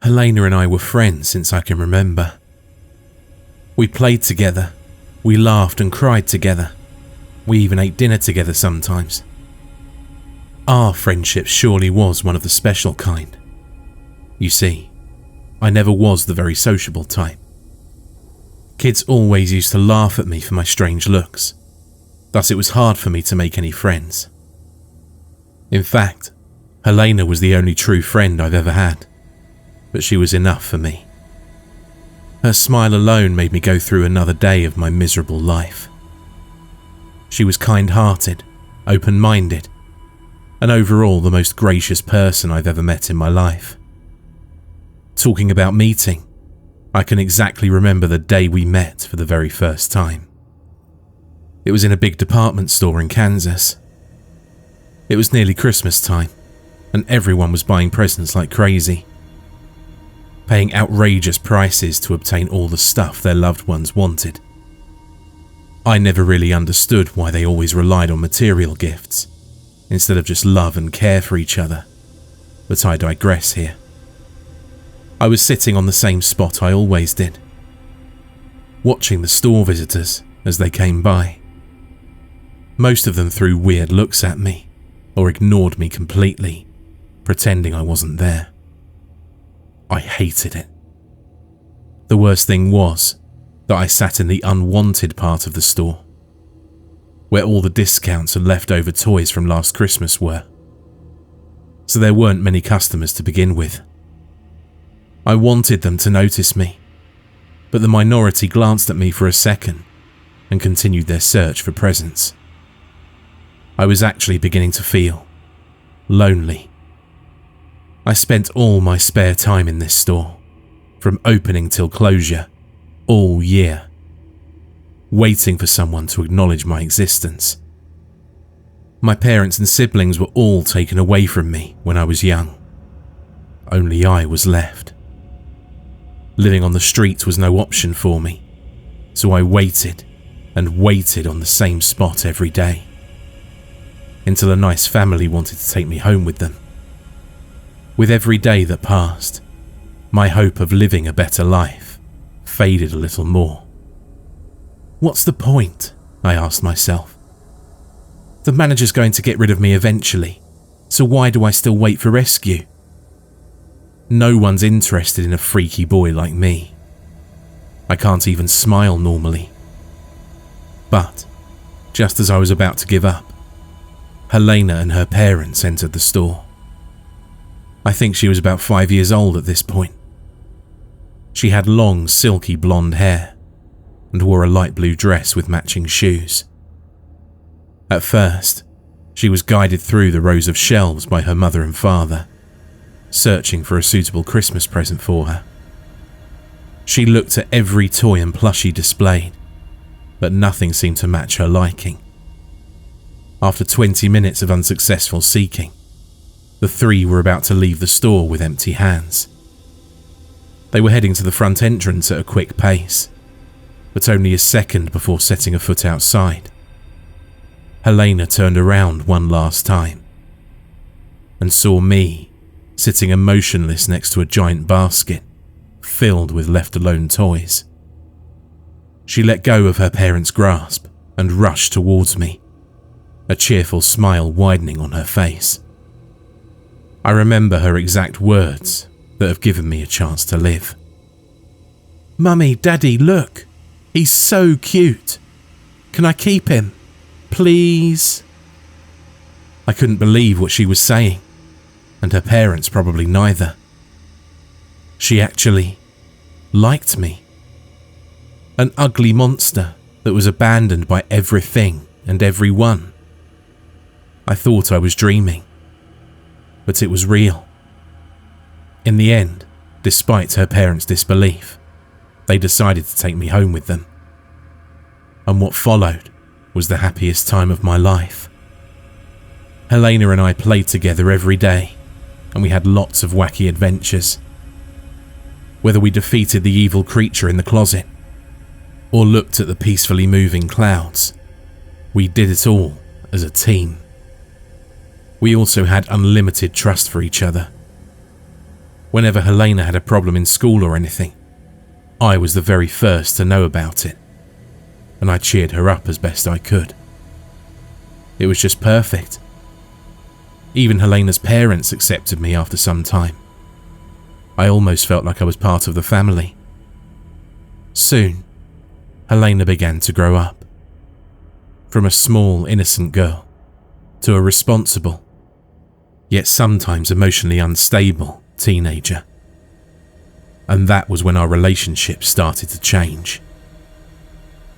Helena and I were friends since I can remember. We played together, we laughed and cried together, we even ate dinner together sometimes. Our friendship surely was one of the special kind. You see, I never was the very sociable type. Kids always used to laugh at me for my strange looks, thus it was hard for me to make any friends. In fact, Helena was the only true friend I've ever had, but she was enough for me. Her smile alone made me go through another day of my miserable life. She was kind-hearted, open-minded, and overall the most gracious person I've ever met in my life. Talking about meeting, I can exactly remember the day we met for the very first time. It was in a big department store in Kansas. It was nearly Christmas time, and everyone was buying presents like crazy, paying outrageous prices to obtain all the stuff their loved ones wanted. I never really understood why they always relied on material gifts, instead of just love and care for each other, but I digress here. I was sitting on the same spot I always did, watching the store visitors as they came by. Most of them threw weird looks at me, or ignored me completely, pretending I wasn't there. I hated it. The worst thing was that I sat in the unwanted part of the store, where all the discounts and leftover toys from last Christmas were. So there weren't many customers to begin with. I wanted them to notice me, but the minority glanced at me for a second and continued their search for presents. I was actually beginning to feel lonely. I spent all my spare time in this store, from opening till closure, all year, waiting for someone to acknowledge my existence. My parents and siblings were all taken away from me when I was young. Only I was left. Living on the streets was no option for me, so I waited and waited on the same spot every day, until a nice family wanted to take me home with them. With every day that passed, my hope of living a better life faded a little more. What's the point? I asked myself. The manager's going to get rid of me eventually, so why do I still wait for rescue? No one's interested in a freaky boy like me. I can't even smile normally. But, just as I was about to give up, Helena and her parents entered the store. I think she was about 5 years old at this point. She had long, silky blonde hair and wore a light blue dress with matching shoes. At first, she was guided through the rows of shelves by her mother and father, searching for a suitable Christmas present for her. She looked at every toy and plushie displayed, but nothing seemed to match her liking. After 20 minutes of unsuccessful seeking, the three were about to leave the store with empty hands. They were heading to the front entrance at a quick pace, but only a second before setting a foot outside, Helena turned around one last time and saw me sitting emotionless next to a giant basket filled with left-alone toys. She let go of her parents' grasp and rushed towards me, a cheerful smile widening on her face. I remember her exact words that have given me a chance to live. "Mummy, Daddy, look! He's so cute! Can I keep him? Please?" I couldn't believe what she was saying, and her parents probably neither. She actually liked me. An ugly monster that was abandoned by everything and everyone. I thought I was dreaming, but it was real. In the end, despite her parents' disbelief, they decided to take me home with them. And what followed was the happiest time of my life. Helena and I played together every day, and we had lots of wacky adventures. Whether we defeated the evil creature in the closet, or looked at the peacefully moving clouds, we did it all as a team. We also had unlimited trust for each other. Whenever Helena had a problem in school or anything, I was the very first to know about it, and I cheered her up as best I could. It was just perfect. Even Helena's parents accepted me after some time. I almost felt like I was part of the family. Soon, Helena began to grow up. From a small, innocent girl to a responsible, yet sometimes emotionally unstable teenager. And that was when our relationship started to change.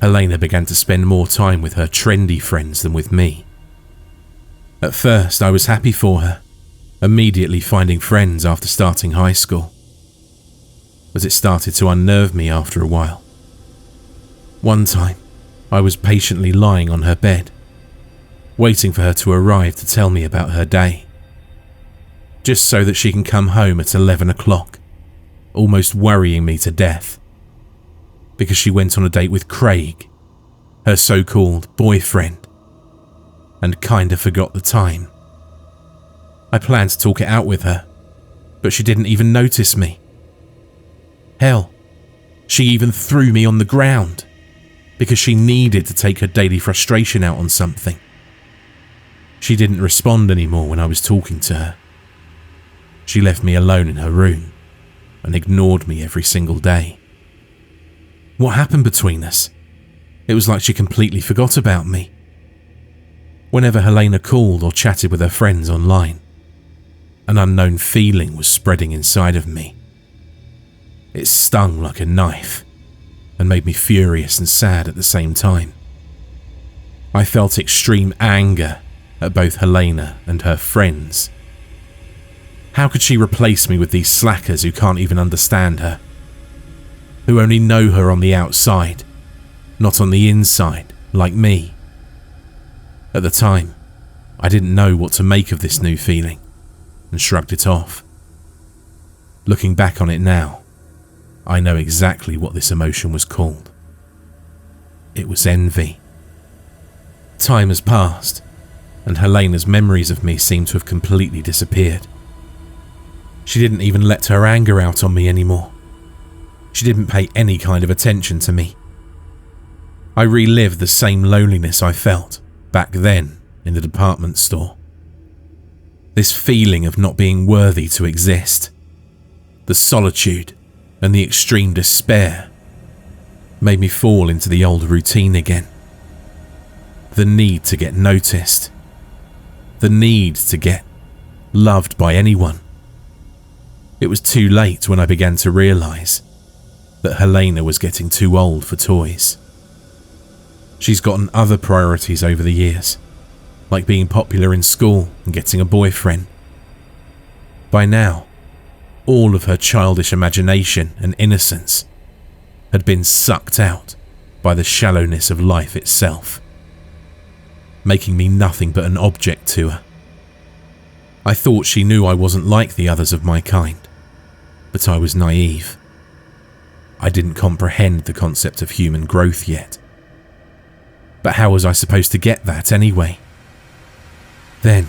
Helena began to spend more time with her trendy friends than with me. At first, I was happy for her, immediately finding friends after starting high school. But it started to unnerve me after a while. One time, I was patiently lying on her bed, waiting for her to arrive to tell me about her day, just so that she can come home at 11 o'clock, almost worrying me to death, because she went on a date with Craig, her so-called boyfriend, and kinda forgot the time. I planned to talk it out with her, but she didn't even notice me. Hell, she even threw me on the ground because she needed to take her daily frustration out on something. She didn't respond anymore when I was talking to her. She left me alone in her room and ignored me every single day. What happened between us? It was like she completely forgot about me. Whenever Helena called or chatted with her friends online, an unknown feeling was spreading inside of me. It stung like a knife and made me furious and sad at the same time. I felt extreme anger at both Helena and her friends. How could she replace me with these slackers who can't even understand her, who only know her on the outside, not on the inside, like me? At the time, I didn't know what to make of this new feeling and shrugged it off. Looking back on it now, I know exactly what this emotion was called. It was envy. Time has passed, and Helena's memories of me seem to have completely disappeared. She didn't even let her anger out on me anymore. She didn't pay any kind of attention to me. I relived the same loneliness I felt back then in the department store. This feeling of not being worthy to exist, the solitude and the extreme despair made me fall into the old routine again. The need to get noticed, the need to get loved by anyone. It was too late when I began to realize that Helena was getting too old for toys. She's gotten other priorities over the years, like being popular in school and getting a boyfriend. By now, all of her childish imagination and innocence had been sucked out by the shallowness of life itself, making me nothing but an object to her. I thought she knew I wasn't like the others of my kind, but I was naive. I didn't comprehend the concept of human growth yet. But how was I supposed to get that anyway? Then,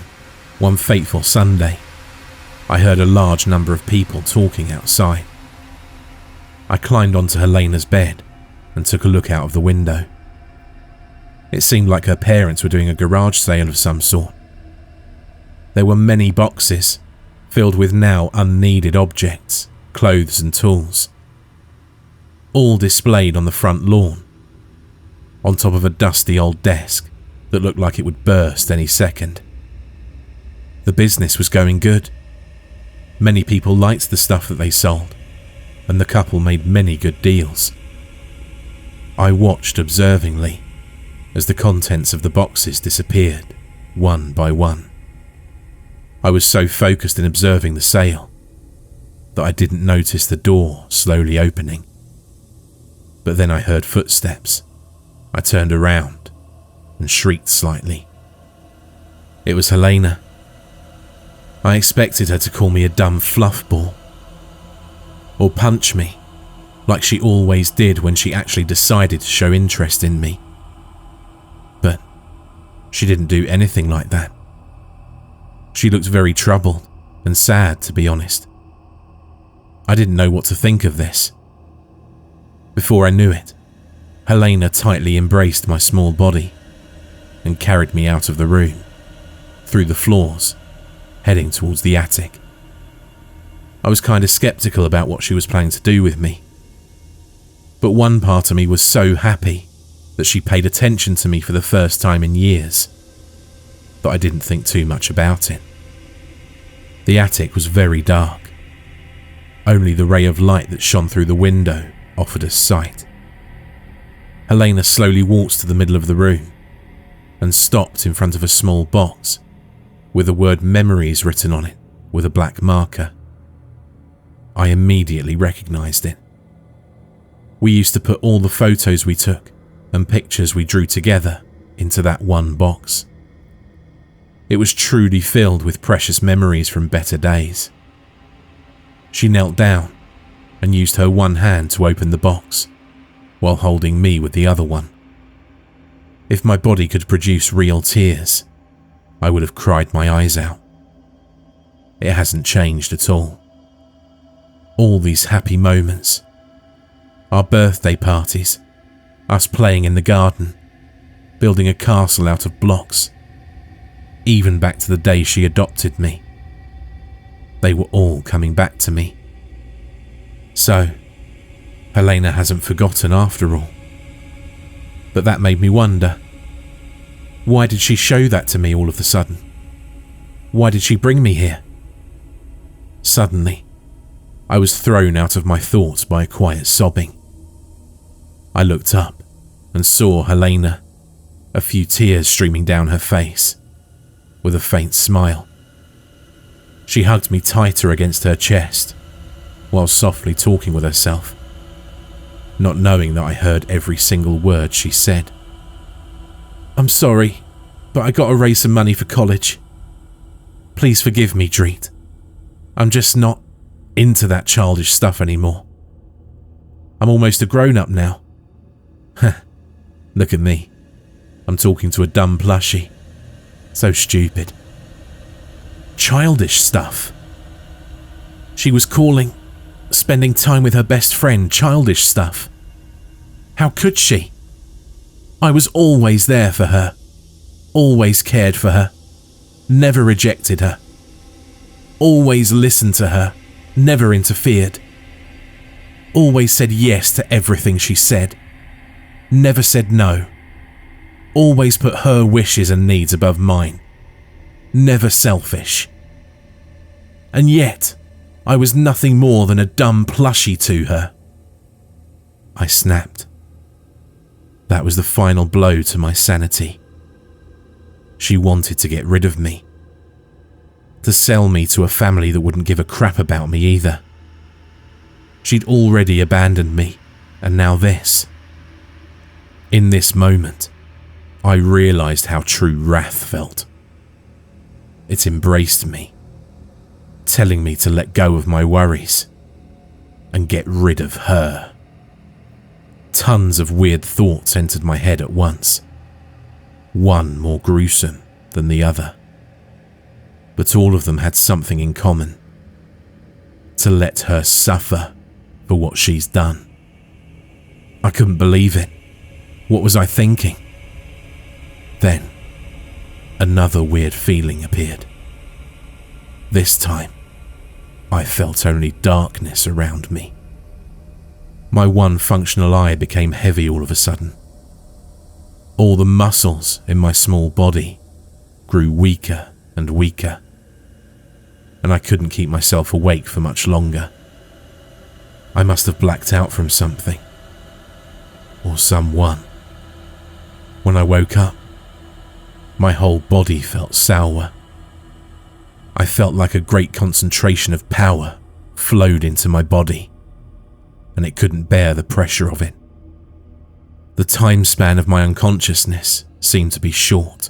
one fateful Sunday, I heard a large number of people talking outside. I climbed onto Helena's bed and took a look out of the window. It seemed like her parents were doing a garage sale of some sort. There were many boxes filled with now unneeded objects, clothes and tools, all displayed on the front lawn, on top of a dusty old desk that looked like it would burst any second. The business was going good. Many people liked the stuff that they sold, and the couple made many good deals. I watched observingly as the contents of the boxes disappeared, one by one. I was so focused in observing the sale that I didn't notice the door slowly opening. But then I heard footsteps. I turned around and shrieked slightly. It was Helena. I expected her to call me a dumb fluff ball, or punch me, like she always did when she actually decided to show interest in me. But she didn't do anything like that. She looked very troubled and sad, to be honest. I didn't know what to think of this. Before I knew it, Helena tightly embraced my small body and carried me out of the room, through the floors, heading towards the attic. I was kind of skeptical about what she was planning to do with me, but one part of me was so happy that she paid attention to me for the first time in years that I didn't think too much about it. The attic was very dark. Only the ray of light that shone through the window offered us sight. Helena slowly walked to the middle of the room and stopped in front of a small box with the word memories written on it with a black marker. I immediately recognized it. We used to put all the photos we took and pictures we drew together into that one box. It was truly filled with precious memories from better days. She knelt down and used her one hand to open the box, while holding me with the other one. If my body could produce real tears, I would have cried my eyes out. It hasn't changed at all. All these happy moments, our birthday parties, us playing in the garden, building a castle out of blocks, even back to the day she adopted me. They were all coming back to me. So, Helena hasn't forgotten after all. But that made me wonder, why did she show that to me all of a sudden? Why did she bring me here? Suddenly, I was thrown out of my thoughts by a quiet sobbing. I looked up and saw Helena, a few tears streaming down her face, with a faint smile. She hugged me tighter against her chest, while softly talking with herself, not knowing that I heard every single word she said. "I'm sorry, but I gotta raise some money for college. Please forgive me, Dreet. I'm just not into that childish stuff anymore. I'm almost a grown-up now." Look at me. I'm talking to a dumb plushie. So stupid. Childish stuff. She was calling spending time with her best friend childish stuff. How could she? I was always there for her, always cared for her, never rejected her, always listened to her, never interfered, always said yes to everything she said, never said no, always put her wishes and needs above mine, never selfish. And yet, I was nothing more than a dumb plushie to her. I snapped. That was the final blow to my sanity. She wanted to get rid of me. To sell me to a family that wouldn't give a crap about me either. She'd already abandoned me, and now this. In this moment, I realized how true wrath felt. It embraced me, telling me to let go of my worries and get rid of her. Tons of weird thoughts entered my head at once, one more gruesome than the other. But all of them had something in common: to let her suffer for what she's done. I couldn't believe it. What was I thinking? Then, another weird feeling appeared. This time, I felt only darkness around me. My one functional eye became heavy all of a sudden. All the muscles in my small body grew weaker and weaker, and I couldn't keep myself awake for much longer. I must have blacked out from something, or someone. When I woke up, my whole body felt sour. I felt like a great concentration of power flowed into my body, and it couldn't bear the pressure of it. The time span of my unconsciousness seemed to be short,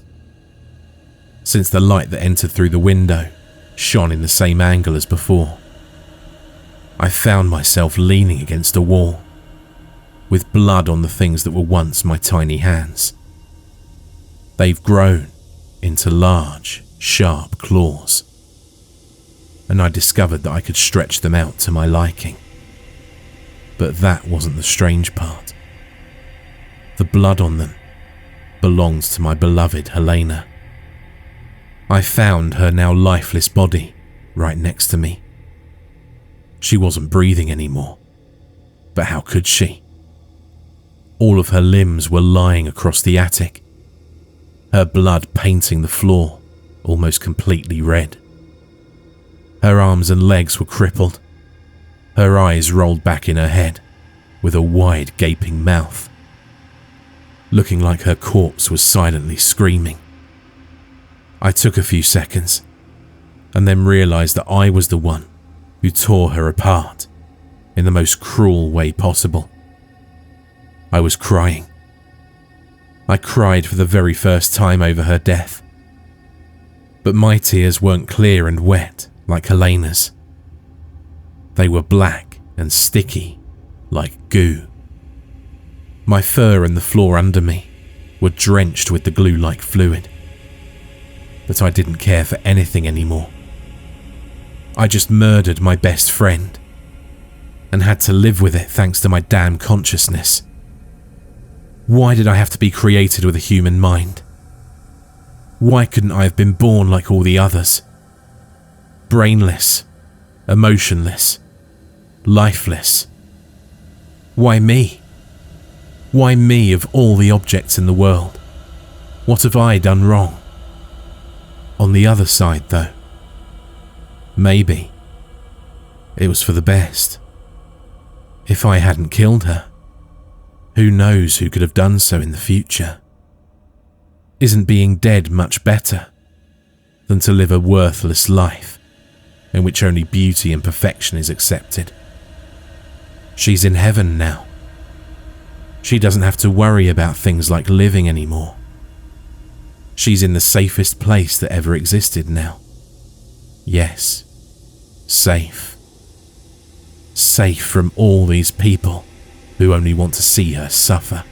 since the light that entered through the window shone in the same angle as before. I found myself leaning against a wall, with blood on the things that were once my tiny hands. They've grown into large, sharp claws, and I discovered that I could stretch them out to my liking. But that wasn't the strange part. The blood on them belonged to my beloved Helena. I found her now lifeless body right next to me. She wasn't breathing anymore, but how could she? All of her limbs were lying across the attic, her blood painting the floor almost completely red. Her arms and legs were crippled, her eyes rolled back in her head with a wide gaping mouth, looking like her corpse was silently screaming. I took a few seconds and then realized that I was the one who tore her apart in the most cruel way possible. I was crying. I cried for the very first time over her death. But my tears weren't clear and wet like Helena's. They were black and sticky like goo. My fur and the floor under me were drenched with the glue-like fluid. But I didn't care for anything anymore. I just murdered my best friend and had to live with it thanks to my damn consciousness. Why did I have to be created with a human mind? Why couldn't I have been born like all the others? Brainless, emotionless, lifeless. Why me? Why me of all the objects in the world? What have I done wrong? On the other side, though, maybe it was for the best. If I hadn't killed her, who knows who could have done so in the future? Isn't being dead much better than to live a worthless life in which only beauty and perfection is accepted? She's in heaven now. She doesn't have to worry about things like living anymore. She's in the safest place that ever existed now. Yes, safe. Safe from all these people who only want to see her suffer.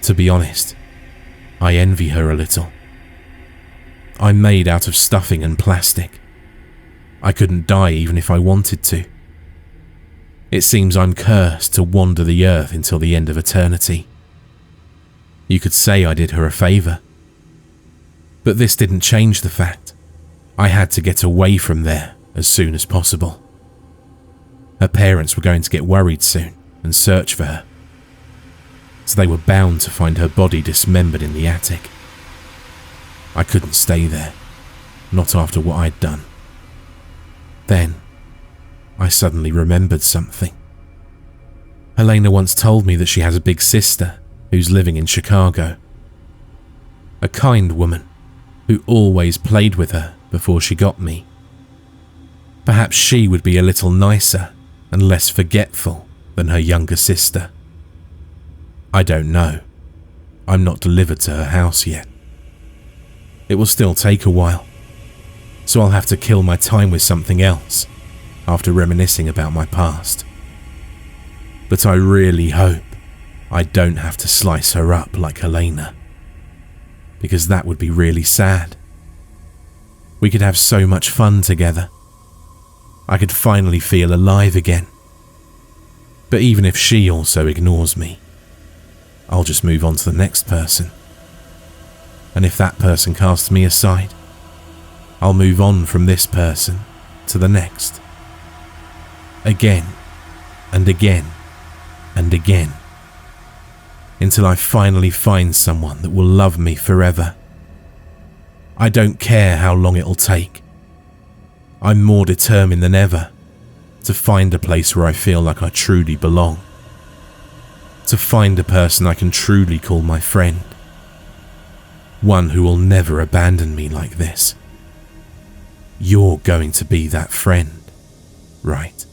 To be honest, I envy her a little. I'm made out of stuffing and plastic. I couldn't die even if I wanted to. It seems I'm cursed to wander the earth until the end of eternity. You could say I did her a favour. But this didn't change the fact I had to get away from there as soon as possible. Her parents were going to get worried soon and search for her, so they were bound to find her body dismembered in the attic. I couldn't stay there, not after what I'd done. Then, I suddenly remembered something. Helena once told me that she has a big sister who's living in Chicago. A kind woman who always played with her before she got me. Perhaps she would be a little nicer and less forgetful than her younger sister. I don't know. I'm not delivered to her house yet. It will still take a while, so I'll have to kill my time with something else after reminiscing about my past. But I really hope I don't have to slice her up like Helena, because that would be really sad. We could have so much fun together. I could finally feel alive again. But even if she also ignores me, I'll just move on to the next person. And if that person casts me aside, I'll move on from this person to the next. Again, and again, and again. Until I finally find someone that will love me forever. I don't care how long it'll take. I'm more determined than ever to find a place where I feel like I truly belong. To find a person I can truly call my friend. One who will never abandon me like this. You're going to be that friend, right?